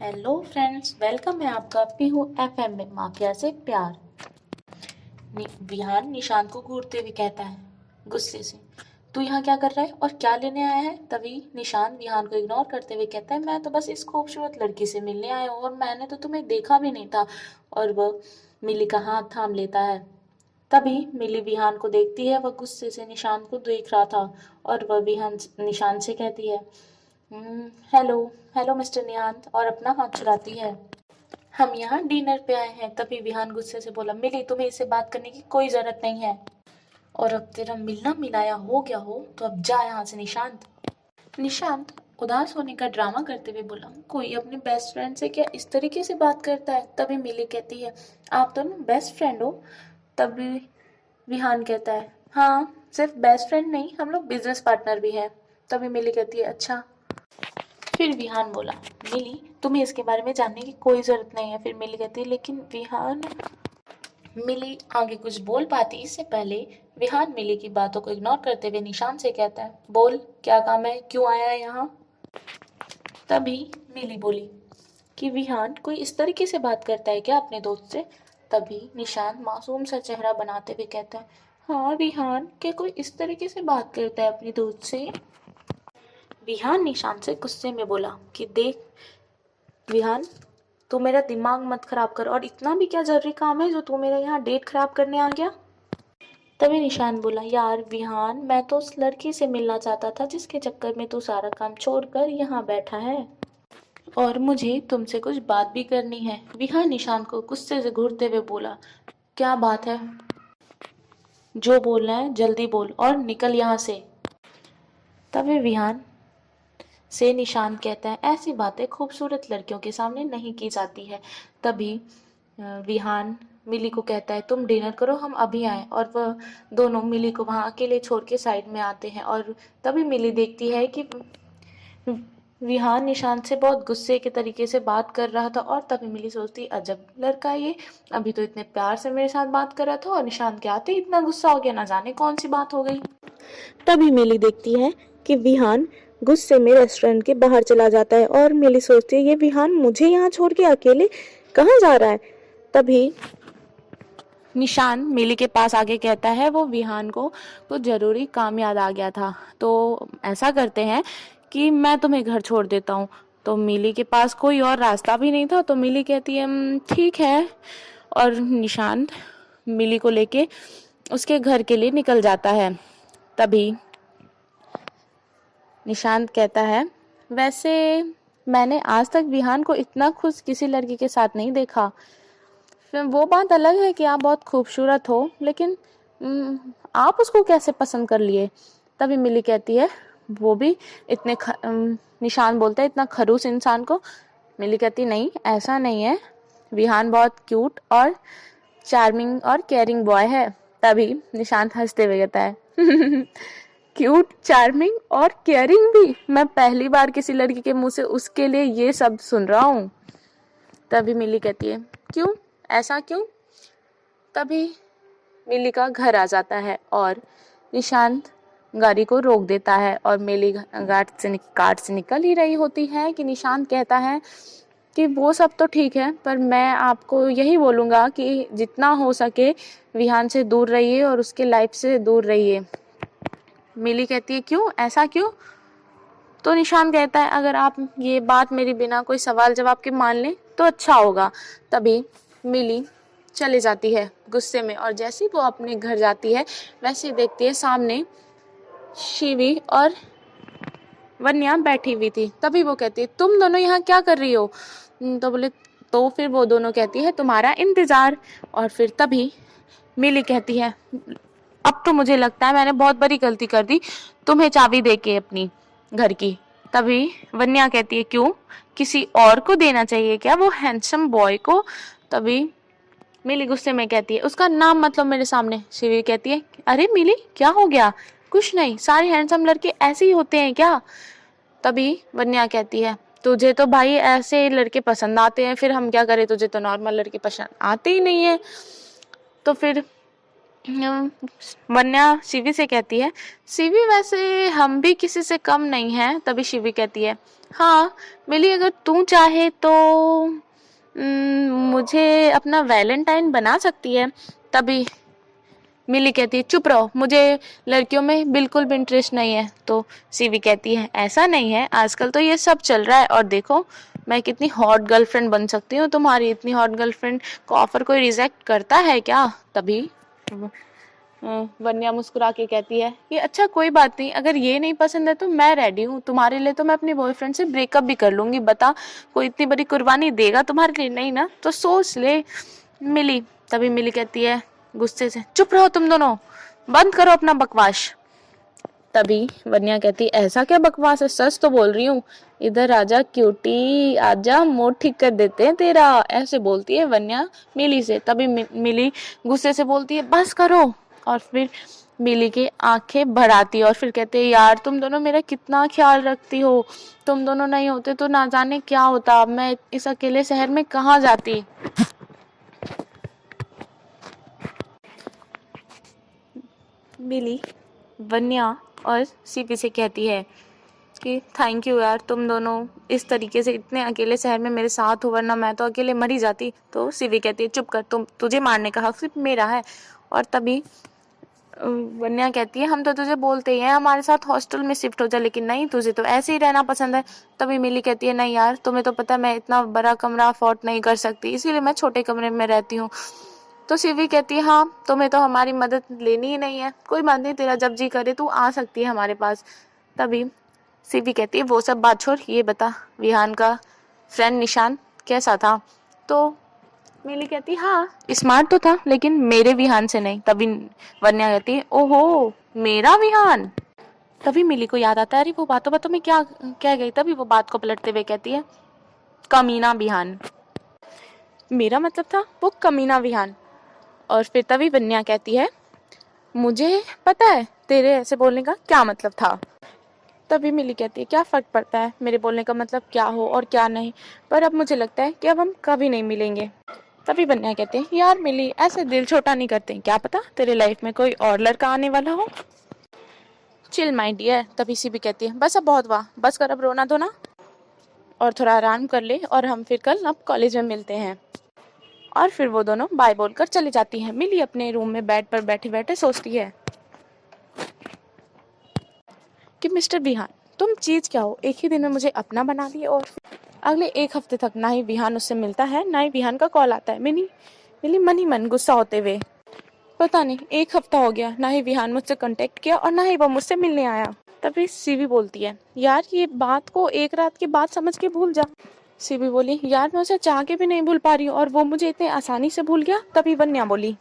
Hello friends, welcome है आपका Pihu FM में माकिया से प्यार। विहान निशांत को घूरते हुए कहता है गुस्से से, तू यहाँ क्या कर रहा है और क्या लेने आया है। तभी निशांत विहान को इग्नोर करते हुए कहता है, मैं तो बस इस खूबसूरत लड़की से मिलने आया हूँ और मैंने तो तुम्हें देखा भी नहीं था। और वह मिली का हाथ थाम लेता है। तभी मिली विहान को देखती है, वह गुस्से से निशांत को देख रहा था और वह विहान निशांत से कहती है, हेलो हेलो मिस्टर निहांत, और अपना हाथ छुड़ाती है। हम यहाँ डिनर पे आए हैं। तभी विहान गुस्से से बोला, मिली तुम्हें इससे बात करने की कोई जरूरत नहीं है, और अब तेरा मिलना मिलाया हो गया हो तो अब जा यहाँ से निशांत। निशांत उदास होने का ड्रामा करते हुए बोला, कोई अपने बेस्ट फ्रेंड से क्या इस तरीके से बात करता है। तभी मिली कहती है, आप दोनों बेस्ट फ्रेंड हो। तभी विहान कहता है, हाँ, सिर्फ बेस्ट फ्रेंड नहीं, हम लोग बिजनेस पार्टनर भी हैं। तभी मिली कहती है, अच्छा। फिर विहान बोला, मिली तुम्हें इसके बारे में जानने की कोई जरूरत नहीं है। फिर मिली कहती है, लेकिन विहान। मिली आगे कुछ बोल पाती इससे पहले विहान मिली की बातों को इग्नोर करते हुए निशान से कहता है, बोल क्या काम है, क्यों आया है यहाँ। तभी मिली बोली कि विहान कोई इस तरीके से बात करता है क्या अपने दोस्त से। तभी निशान मासूम सा चेहरा बनाते हुए कहता है, हाँ विहान, क्या कोई इस तरीके से बात करता है अपने दोस्त से। विहान निशान से गुस्से में बोला कि देख विहान, तू मेरा दिमाग मत खराब कर, और इतना भी क्या जरूरी काम है जो तू मेरा यहाँ डेट खराब करने आ गया। तभी निशान बोला, यार विहान, मैं तो उस लड़की से मिलना चाहता था जिसके चक्कर में तू सारा काम छोड़कर यहाँ बैठा है, और मुझे तुमसे कुछ बात भी करनी है। विहान निशान को गुस्से से घूरते हुए बोला, क्या बात है, जो बोलना है जल्दी बोल और निकल यहाँ से। तभी विहान से निशान कहता है, ऐसी बातें खूबसूरत लड़कियों के सामने नहीं की जाती है। तभी विहान मिली को कहता है, तुम डिनर करो, हम अभी आए। और वह दोनों मिली को वहाँ अकेले छोड़ के साइड में आते हैं। और तभी मिली देखती है कि विहान निशांत से बहुत गुस्से के तरीके से बात कर रहा था। और तभी मिली सोचती, अजब लड़का ये, अभी तो इतने प्यार से मेरे साथ बात कर रहा था और निशांत के आते इतना गुस्सा हो गया, ना जाने कौन सी बात हो गई। तभी मिली देखती है कि विहान गुस्से में रेस्टोरेंट के बाहर चला जाता है, और मिली सोचती है, ये विहान मुझे यहाँ छोड़ के अकेले कहाँ जा रहा है। तभी निशान मिली के पास आके कहता है, वो विहान को कुछ जरूरी काम याद आ गया था, तो ऐसा करते हैं कि मैं तुम्हें घर छोड़ देता हूँ। तो मिली के पास कोई और रास्ता भी नहीं था, तो मिली कहती है, ठीक है। और निशान मिली को लेके उसके घर के लिए निकल जाता है। तभी निशांत कहता है, वैसे मैंने आज तक विहान को इतना खुश किसी लड़की के साथ नहीं देखा। फिर वो बात अलग है कि आप बहुत खूबसूरत हो, लेकिन आप उसको कैसे पसंद कर लिए। तभी मिली कहती है, वो भी इतने निशान बोलता है, इतना खड़ूस इंसान को। मिली कहती, नहीं ऐसा नहीं है, विहान बहुत क्यूट और चार्मिंग और केयरिंग बॉय है। तभी निशांत हंसते हुए कहता है, क्यूट, चार्मिंग और केयरिंग भी, मैं पहली बार किसी लड़की के मुंह से उसके लिए ये सब सुन रहा हूँ। तभी मिली कहती है, क्यों, ऐसा क्यों। तभी मिली का घर आ जाता है और निशांत गाड़ी को रोक देता है, और मिली कार से निकल ही रही होती है कि निशांत कहता है कि वो सब तो ठीक है, पर मैं आपको यही बोलूँगा कि जितना हो सके विहान से दूर रहिए और उसके लाइफ से दूर रहिए। मिली कहती है, क्यों, ऐसा क्यों। तो निशांत कहता है, अगर आप ये बात मेरी बिना कोई सवाल जवाब के मान लें तो अच्छा होगा। तभी मिली चले जाती है गुस्से में, और जैसे ही वो अपने घर जाती है वैसे ही देखती है सामने शिवी और वन्या बैठी हुई थी। तभी वो कहती है, तुम दोनों यहाँ क्या कर रही हो। तो फिर वो दोनों कहती है, तुम्हारा इंतजार। और फिर तभी मिली कहती है, अब तो मुझे लगता है मैंने बहुत बड़ी गलती कर दी तुम्हें चाबी देके अपनी घर की। तभी वन्या कहती है, क्यों, किसी और को देना चाहिए क्या, वो हैंडसम बॉय को। तभी मिली गुस्से में कहती है, उसका नाम मतलब मेरे सामने। शिवी कहती है, अरे मिली क्या हो गया, कुछ नहीं, सारे हैंडसम लड़के ऐसे ही होते हैं क्या। तभी वन्या कहती है, तुझे तो भाई ऐसे लड़के पसंद आते हैं, फिर हम क्या करें, तुझे तो नॉर्मल लड़के पसंद आते ही नहीं है। तो फिर वन्या शिवी से कहती है, शिवी वैसे हम भी किसी से कम नहीं है। तभी शिवी कहती है, हाँ मिली, अगर तू चाहे तो मुझे अपना वैलेंटाइन बना सकती है। तभी मिली कहती है चुप रहो, मुझे लड़कियों में बिल्कुल भी इंटरेस्ट नहीं है। तो सीवी कहती है ऐसा नहीं है, आजकल तो ये सब चल रहा है, और देखो मैं कितनी हॉट गर्लफ्रेंड बन सकती हूँ तुम्हारी। इतनी हॉट गर्लफ्रेंड को ऑफर कोई रिजेक्ट करता है क्या? तभी वन्या मुस्कुरा के कहती है कि अच्छा कोई बात नहीं, अगर ये नहीं पसंद है तो मैं रेडी हूँ तुम्हारे लिए, तो मैं अपने बॉयफ्रेंड से ब्रेकअप भी कर लूंगी। बता कोई इतनी बड़ी कुर्बानी देगा तुम्हारे लिए? नहीं ना, तो सोच ले मिली। तभी मिली कहती है गुस्से से चुप रहो तुम दोनों, बंद करो अपना बकवास। तभी वन्या कहती ऐसा क्या बकवास है, सच तो बोल रही हूँ। इधर आजा क्यूटी, आजा, मूड ठीक कर देते हैं तेरा, ऐसे बोलती है वन्या मिली से। तभी मिली गुस्से से बोलती है बस करो, और फिर मिली की आंखें भर आती है और फिर कहते हैं यार तुम दोनों मेरा कितना ख्याल रखती हो, तुम दोनों नहीं होते तो ना जाने क्या होता, मैं इस अकेले शहर में कहाँ जाती। मिली वन्या और सीपी से कहती है कि थैंक यू यार, तुम दोनों इस तरीके से इतने अकेले शहर में मेरे साथ हो, वरना मैं तो अकेले मर ही जाती। तो सीवी कहती है चुप कर, तुझे मारने का हक सिर्फ मेरा है। और तभी वन्या कहती है हम तो तुझे बोलते ही हैं हमारे साथ हॉस्टल में शिफ्ट हो जा, लेकिन नहीं, तुझे तो ऐसे ही रहना पसंद है। तभी मिली कहती है नहीं यार, तुम्हें तो पता है मैं इतना बड़ा कमरा अफोर्ड नहीं कर सकती, इसीलिए मैं छोटे कमरे में रहती हूँ। तो शिवी कहती है हाँ तुम्हें तो हमारी मदद लेनी ही नहीं है, कोई बात नहीं, तेरा जब जी करे तू आ सकती है हमारे पास। तभी शिवी कहती है वो सब बात छोड़, ये बता विहान का फ्रेंड निशान कैसा था? तो मिली कहती हाँ स्मार्ट तो था, लेकिन मेरे विहान से नहीं। तभी वन्या कहती है ओहो मेरा विहान। तभी मिली को याद आता है अरे वो बातों बातों में क्या कह गई। तभी वो बात को पलटते हुए कहती है कमीना विहान, मेरा मतलब था वो कमीना विहान। और फिर तभी वन्या कहती है मुझे पता है तेरे ऐसे बोलने का क्या मतलब था। तभी मिली कहती है क्या फर्क पड़ता है मेरे बोलने का मतलब क्या हो और क्या नहीं, पर अब मुझे लगता है कि अब हम कभी नहीं मिलेंगे। तभी वन्या कहते हैं यार मिली ऐसे दिल छोटा नहीं करते, क्या पता तेरे लाइफ में कोई और लड़का आने वाला हो। Chill my dear. तभी सी भी कहती है बस अब बहुत हुआ, बस कर अब रोना धोना और थोड़ा आराम कर ले, और हम फिर कल अब कॉलेज में मिलते हैं। और फिर वो दोनों बाय बोलकर चली जाती हैं। मिली अपने रूम में बेड पर बैठे बैठे सोचती है कि मिस्टर विहान तुम चीज क्या हो, एक ही दिन में मुझे अपना बना दिए, और अगले एक हफ्ते तक ना ही विहान उससे मिलता है ना ही विहान का कॉल आता है। मिली मन ही मन गुस्सा होते हुए पता नहीं एक हफ्ता हो गया ना ही विहान मुझसे कांटेक्ट किया और ना ही वो मुझसे मिलने आया। तभी सीवी बोलती है यार ये बात को एक रात के बाद समझ के भूल जा। सीवी बोली यार मैं उसे चाह के भी नहीं भूल पा रही हूँ और वो मुझे इतने आसानी से भूल गया। तभी वन्या बोली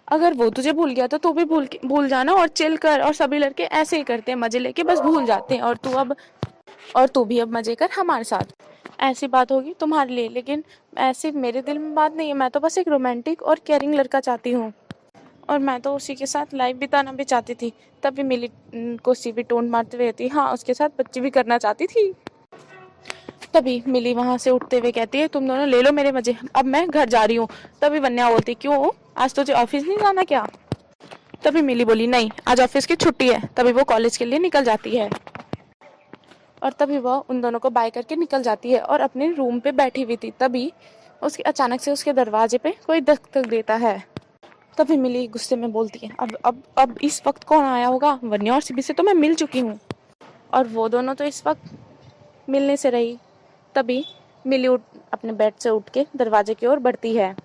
अगर वो तुझे भूल गया तो तू भी भूल जाना और चिल कर, और सभी लड़के ऐसे ही करते हैं, मजे लेके बस भूल जाते हैं, और तू भी अब मजे कर हमारे साथ। ऐसी बात होगी तुम्हारे लिए, लेकिन ऐसे मेरे दिल में बात नहीं है, मैं तो बस एक रोमांटिक और केयरिंग लड़का चाहती हूँ, और मैं तो उसी के साथ लाइफ बिताना भी चाहती थी। तभी मिली को सीवी टोन मारते हुए कहती हाँ उसके साथ बच्ची भी करना चाहती थी। तभी मिली वहां से उठते हुए कहती है तुम दोनों ले लो मेरे मजे, अब मैं घर जा रही हूँ। तभी वन्या बोलती क्यों आज तुझे ऑफिस नहीं जाना क्या? तभी मिली बोली नहीं आज ऑफिस की छुट्टी है। तभी वो कॉलेज के लिए निकल जाती है, और तभी वह उन दोनों को बाय करके निकल जाती है और अपने रूम पे बैठी हुई थी। तभी उसके अचानक से उसके दरवाजे पे कोई दस्तक देता है। तभी मिली गुस्से में बोलती है अब इस वक्त कौन आया होगा, वन्या और सिबी से तो मैं मिल चुकी हूँ, और वो दोनों तो इस वक्त मिलने से रही। तभी मिली अपने बेड से उठ के दरवाजे की ओर बढ़ती है,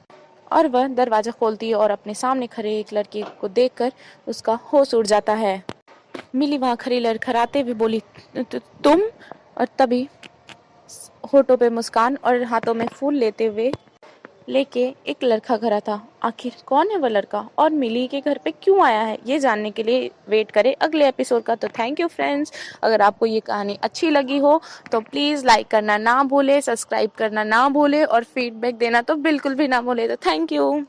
और वह दरवाजा खोलती है और अपने सामने खड़े एक लड़की को देखकर उसका होश उड़ जाता है। मिली वहां खड़ी लड़खड़ाते हुए बोली तुम? और तभी होठों पे मुस्कान और हाथों में फूल लेके एक लड़का खड़ा था। आखिर कौन है वह लड़का और मिली के घर पे क्यों आया है, ये जानने के लिए वेट करें अगले एपिसोड का। तो थैंक यू फ्रेंड्स, अगर आपको ये कहानी अच्छी लगी हो तो प्लीज़ लाइक करना ना भूले, सब्सक्राइब करना ना भूले, और फीडबैक देना तो बिल्कुल भी ना भूले। तो थैंक यू।